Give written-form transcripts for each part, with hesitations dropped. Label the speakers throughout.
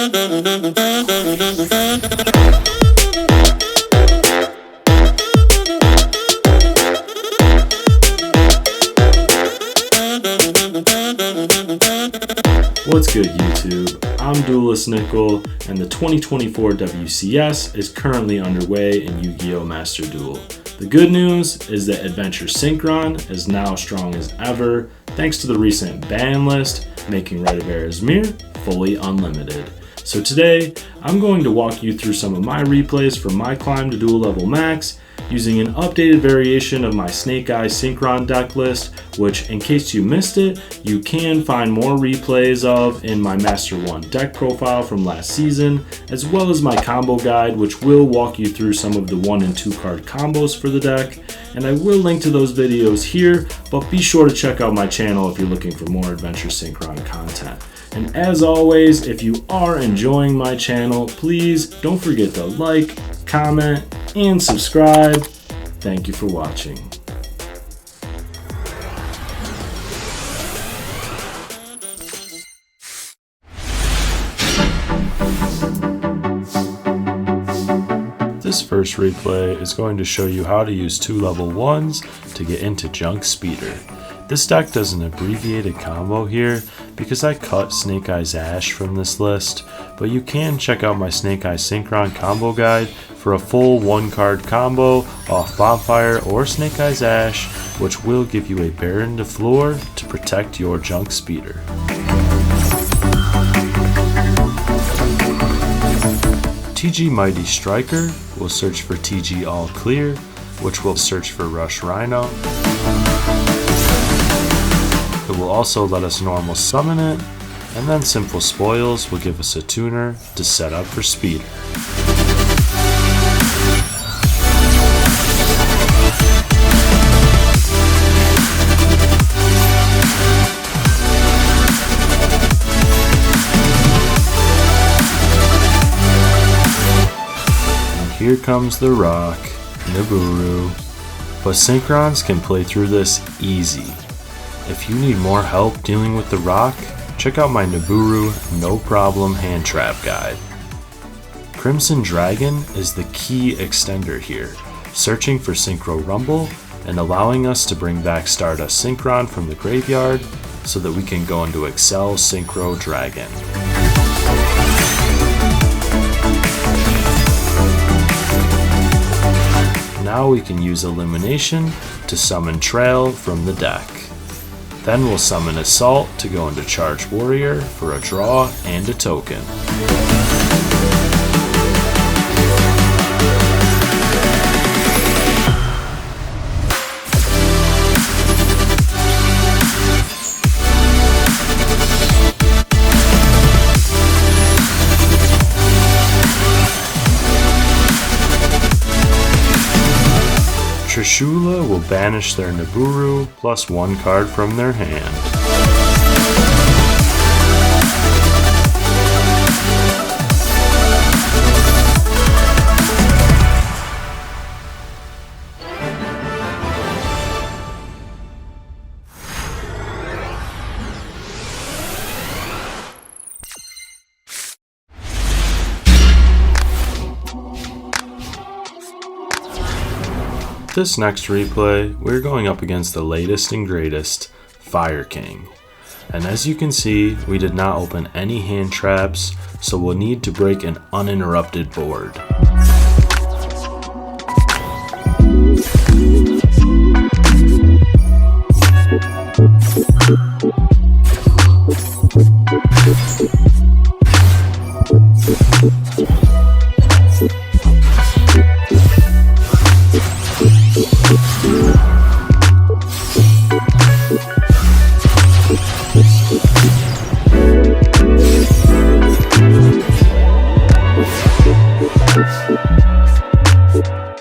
Speaker 1: What's good, YouTube? I'm Duelist Nickel, and the 2024 WCS is currently underway in Yugioh Master Duel. The good news is that Adventure Synchron is now strong as ever, thanks to the recent ban list, making Rite of Erismir fully unlimited. So today, I'm going to walk you through some of my replays from my climb to Duel Level Max, using an updated variation of my Snake Eye Synchron deck list, which, in case you missed it, you can find more replays of in my Master 1 deck profile from last season, as well as my combo guide, which will walk you through some of the 1 and 2 card combos for the deck. And I will link to those videos here, but be sure to check out my channel if you're looking for more Adventure Synchron content. And as always, if you are enjoying my channel, please don't forget to like, comment, and subscribe. Thank you for watching. This first replay is going to show you how to use 2 level 1s to get into Junk Speeder. This deck does an abbreviated combo here because I cut Snake Eye's Ash from this list, but you can check out my Snake Eye Synchron combo guide for a full 1-card combo off Bonfire or Snake Eye's Ash, which will give you a Baron de Fleur to protect your Junk Speeder. TG Mighty Striker will search for TG All Clear, which will search for Rush Rhino. It will also let us normal summon it, and then Simple Spoils will give us a tuner to set up for Speeder. And here comes the rock, Nibiru, but Synchrons can play through this easy. If you need more help dealing with the rock, check out my Nibiru No Problem Hand Trap Guide. Crimson Dragon is the key extender here, searching for Synchro Rumble and allowing us to bring back Stardust Synchron from the graveyard so that we can go into Excel Synchro Dragon. Now we can use Illumination to summon Trail from the deck. Then we'll summon Assault to go into Charge Warrior for a draw and a token. Trishula will banish their Nibiru plus 1 card from their hand. This next replay, we're going up against the latest and greatest, Fire King. And as you can see, we did not open any hand traps, so we'll need to break an uninterrupted board.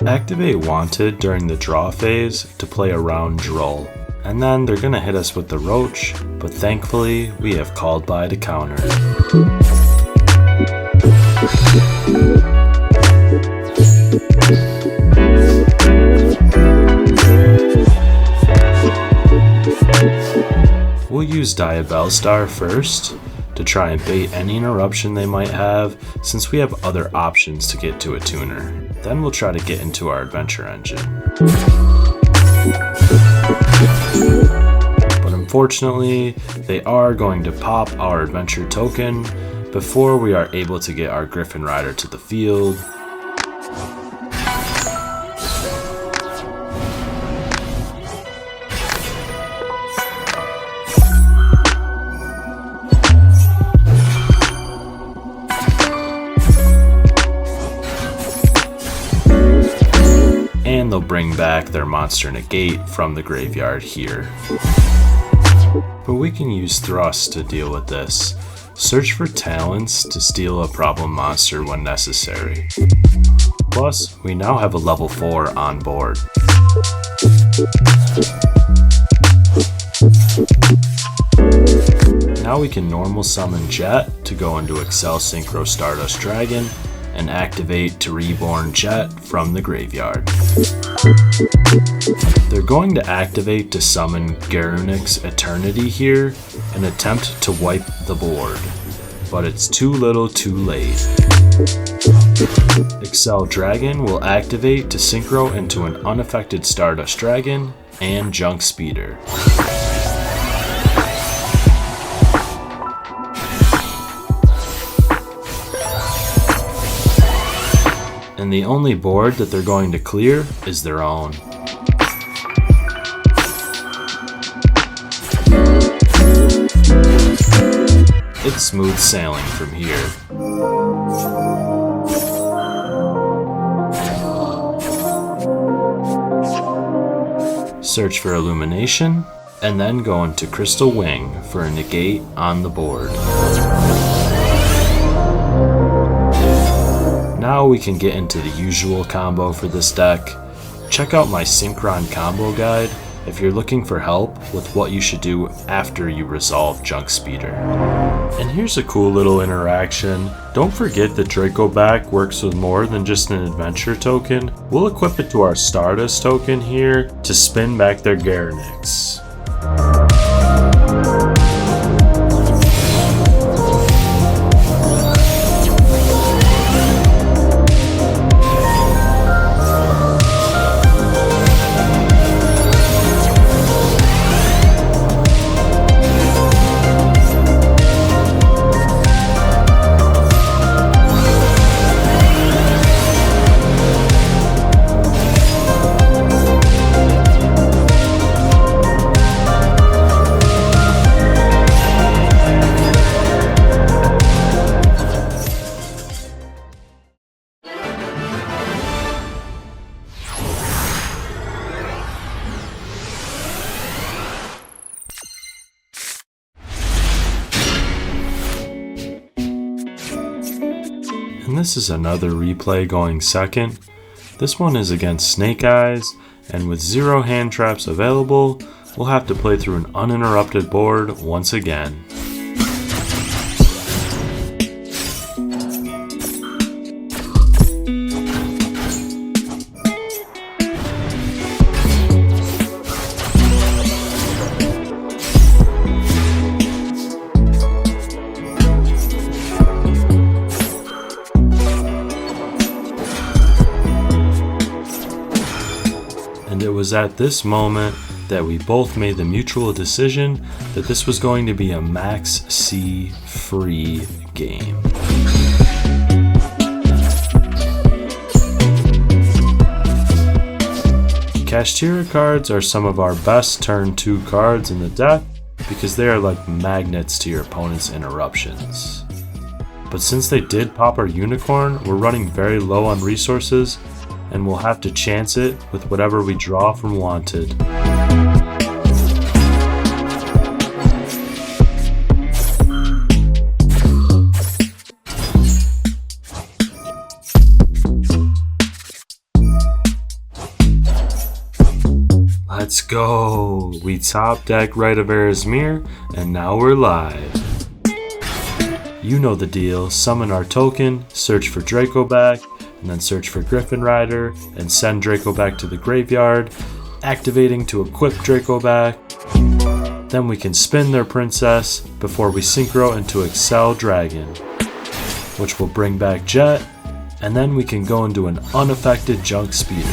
Speaker 1: Activate Wanted during the draw phase to play around Droll, and then they're gonna hit us with the Roach, but thankfully we have Called By to counter. We'll use Diabellstar first, to try and bait any interruption they might have, since we have other options to get to a tuner. Then we'll try to get into our adventure engine. But unfortunately, they are going to pop our adventure token before we are able to get our Griffin Rider to the field. And they'll bring back their monster negate from the graveyard here. But we can use thrust to deal with this. Search for talents to steal a problem monster when necessary. Plus, we now have a level 4 on board. Now we can normal summon Jet to go into Excel Synchro Stardust Dragon and activate to reborn Jet from the graveyard. They're going to activate to summon Garunix's Eternity here and attempt to wipe the board, but it's too little too late. Excel Dragon will activate to synchro into an unaffected Stardust Dragon and Junk Speeder. And the only board that they're going to clear is their own. It's smooth sailing from here. Search for Illumination, and then go into Crystal Wing for a negate on the board. Now we can get into the usual combo for this deck. Check out my Synchron combo guide if you're looking for help with what you should do after you resolve Junk Speeder. And here's a cool little interaction. Don't forget that Dracoback works with more than just an adventure token. We'll equip it to our Stardust token here to spin back their Garunix. And this is another replay going second. This one is against Snake Eyes, and with 0 hand traps available, we'll have to play through an uninterrupted board once again. And it was at this moment that we both made the mutual decision that this was going to be a Max C free game. Kashtira cards are some of our best turn 2 cards in the deck because they are like magnets to your opponent's interruptions. But since they did pop our unicorn, we're running very low on resources and we'll have to chance it with whatever we draw from Wanted. Let's go! We top deck Rite of Erismir, and now we're live. You know the deal, summon our token, search for Dracoback, and then search for Griffin Rider, and send Dracoback to the graveyard, activating to equip Dracoback, Then we can spin their princess before we synchro into Excel Dragon, which will bring back Jet, and then we can go into an unaffected Junk Speeder.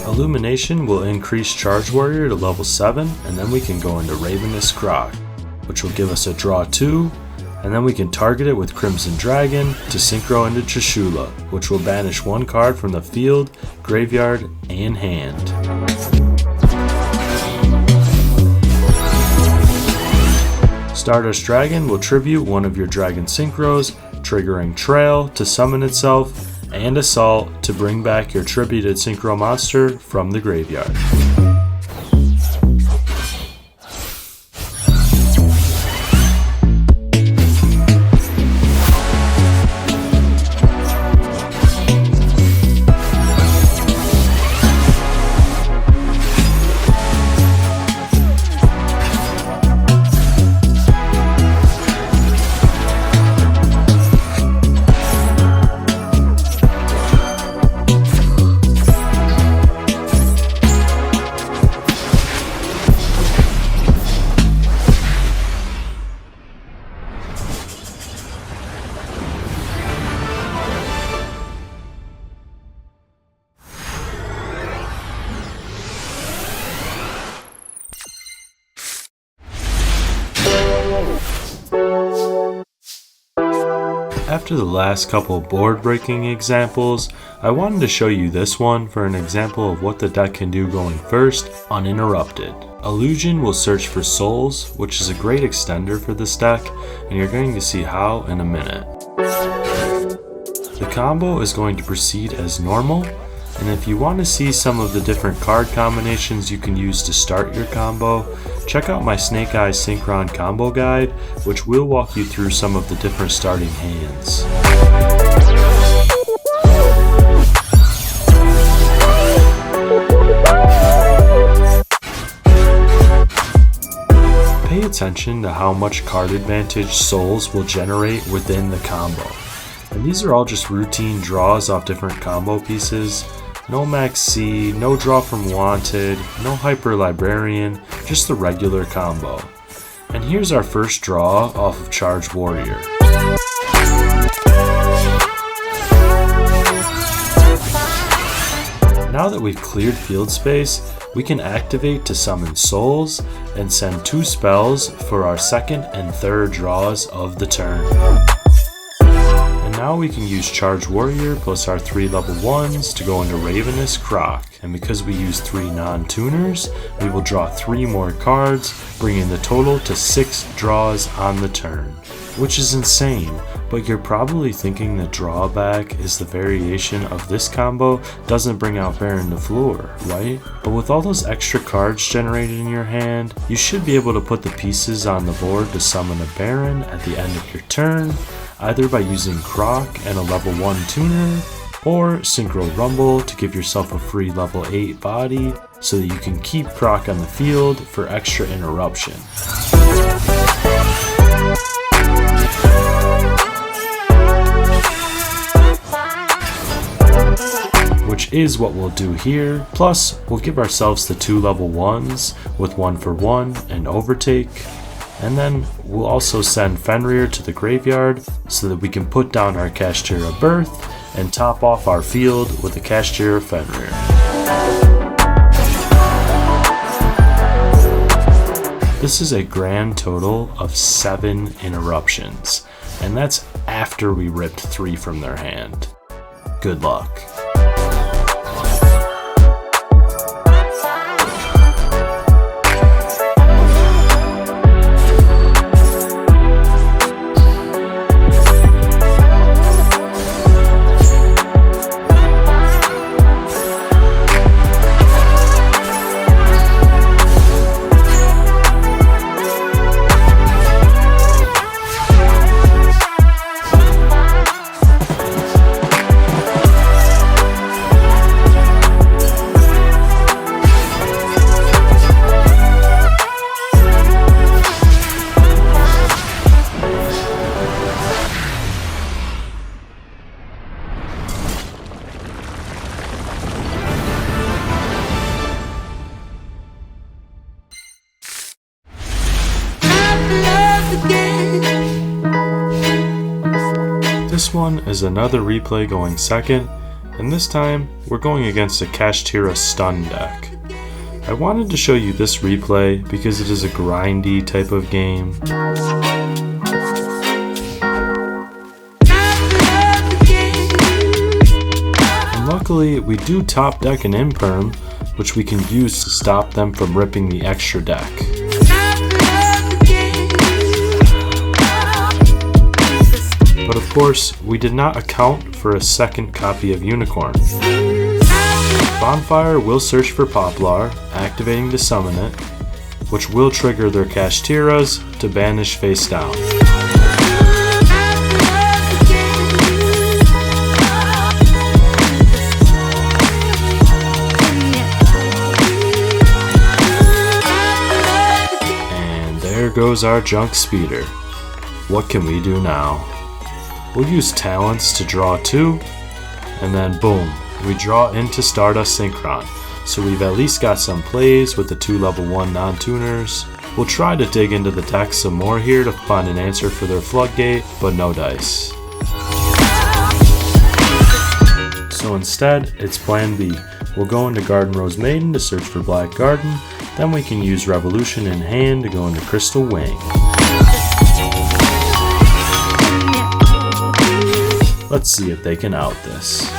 Speaker 1: Illumination will increase Charge Warrior to level 7, and then we can go into Ravenous Croc, which will give us a draw 2, and then we can target it with Crimson Dragon to synchro into Trishula, which will banish 1 card from the field, graveyard, and hand. Stardust Dragon will tribute one of your Dragon Synchros, triggering Trail to summon itself, and Assault to bring back your tributed Synchro monster from the graveyard. After the last couple board breaking examples, I wanted to show you this one for an example of what the deck can do going first, uninterrupted. Illusion will search for souls, which is a great extender for this deck, and you're going to see how in a minute. The combo is going to proceed as normal, and if you want to see some of the different card combinations you can use to start your combo, check out my Snake Eyes Synchron combo guide, which will walk you through some of the different starting hands. Pay attention to how much card advantage souls will generate within the combo. And these are all just routine draws off different combo pieces. No Max C, no draw from Wanted, no Hyper Librarian, just the regular combo. And here's our first draw off of Charge Warrior. Now that we've cleared field space, we can activate to summon souls and send 2 spells for our second and third draws of the turn. Now we can use Charge Warrior plus our 3 level 1s to go into Ravenous Croc, and because we use 3 non-tuners, we will draw 3 more cards, bringing the total to 6 draws on the turn. Which is insane, but you're probably thinking the drawback is the variation of this combo doesn't bring out Baron to Floor, right? But with all those extra cards generated in your hand, you should be able to put the pieces on the board to summon a Baron at the end of your turn, either by using Croc and a level 1 tuner, or Synchro Rumble to give yourself a free level 8 body so that you can keep Croc on the field for extra interruption. Which is what we'll do here, plus we'll give ourselves the 2 level 1s with 1 for 1 and Overtake. And then we'll also send Fenrir to the graveyard so that we can put down our Kashtira Birth and top off our field with the Kashtira Fenrir. This is a grand total of 7 interruptions, and that's after we ripped 3 from their hand. Good luck. This one is another replay going second, and this time we're going against a Kashtira stun deck. I wanted to show you this replay because it is a grindy type of game. And luckily we do top deck an imperm, which we can use to stop them from ripping the extra deck. But of course, we did not account for a second copy of Unicorn. Bonfire will search for Poplar, activating to summon it, which will trigger their Kashtiras to banish face down. And there goes our junk speeder. What can we do now? We'll use talents to draw 2, and then boom, we draw into Stardust Synchron. So we've at least got some plays with the 2 level 1 non-tuners. We'll try to dig into the deck some more here to find an answer for their floodgate, but no dice. So instead, it's plan B. We'll go into Garden Rose Maiden to search for Black Garden, then we can use Revolution in hand to go into Crystal Wing. Let's see if they can out this.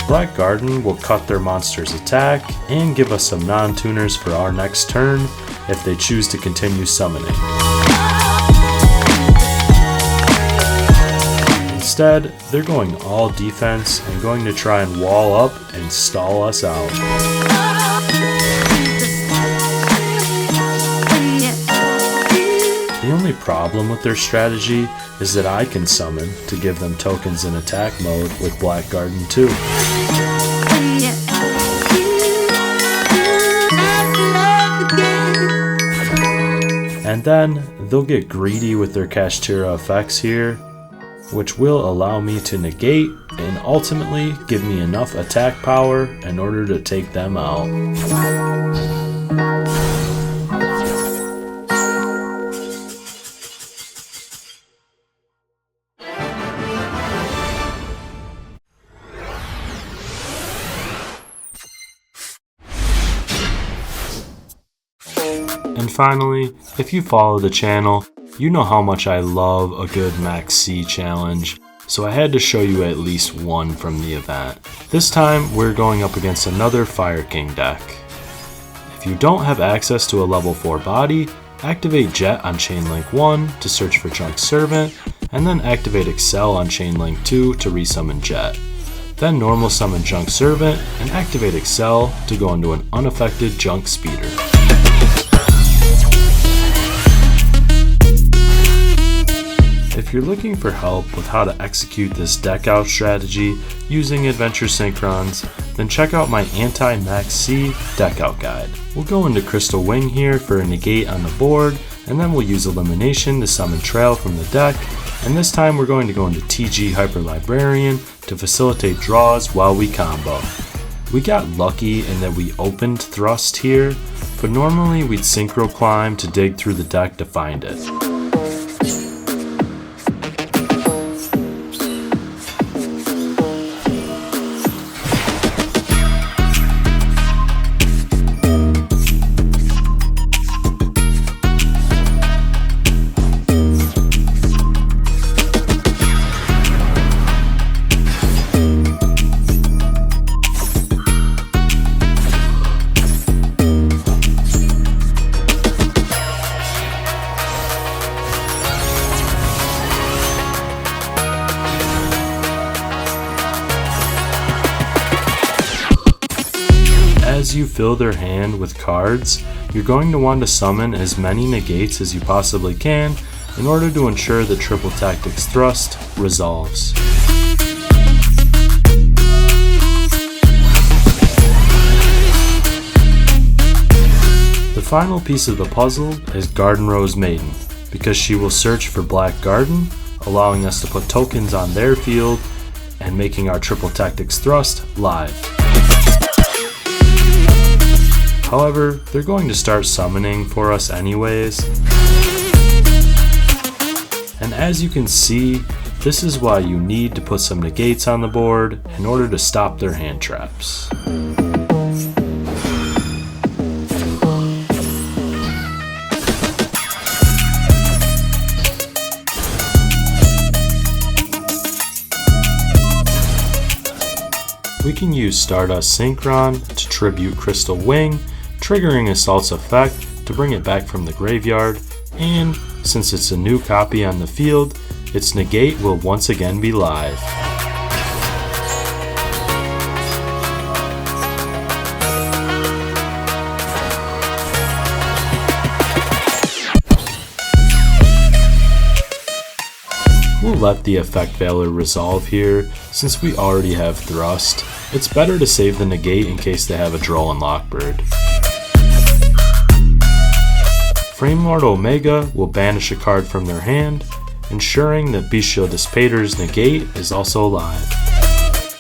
Speaker 1: Black Garden will cut their monster's attack and give us some non-tuners for our next turn if they choose to continue summoning. Instead, they're going all defense and going to try and wall up and stall us out. The only problem with their strategy is that I can summon to give them tokens in attack mode with Black Garden too. And then they'll get greedy with their Kashtira effects here, which will allow me to negate and ultimately give me enough attack power in order to take them out. And finally, if you follow the channel, you know how much I love a good Max C challenge, so I had to show you at least one from the event. This time, we're going up against another Fire King deck. If you don't have access to a level 4 body, activate Jet on Chainlink 1 to search for Junk Servant, and then activate Excel on Chainlink 2 to resummon Jet. Then normal summon Junk Servant and activate Excel to go into an unaffected Junk Speeder. If you're looking for help with how to execute this Deckout strategy using Adventure Synchrons, then check out my ANTI-MAXX Deckout guide. We'll go into Crystal Wing here for a negate on the board, and then we'll use Elimination to summon Trail from the deck, and this time we're going to go into TG Hyper Librarian to facilitate draws while we combo. We got lucky in that we opened Thrust here, but normally we'd Synchro Climb to dig through the deck to find it. As you fill their hand with cards, you're going to want to summon as many negates as you possibly can in order to ensure that Triple Tactics Thrust resolves. The final piece of the puzzle is Garden Rose Maiden, because she will search for Black Garden, allowing us to put tokens on their field and making our Triple Tactics Thrust live. However, they're going to start summoning for us anyways. as you can see, this is why you need to put some negates on the board in order to stop their hand traps. We can use Stardust Synchron to tribute Crystal Wing, triggering Assault's effect to bring it back from the graveyard, and since it's a new copy on the field, its negate will once again be live. We'll let the effect value resolve here, since we already have Thrust. It's better to save the negate in case they have a Droll and Lockbird. Framelord Omega will banish a card from their hand, ensuring that Bestial Dispater's negate is also alive.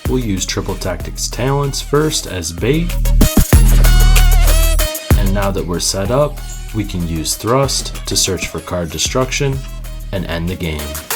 Speaker 1: We'll use Triple Tactics Talents first as bait, and now that we're set up, we can use Thrust to search for card destruction and end the game.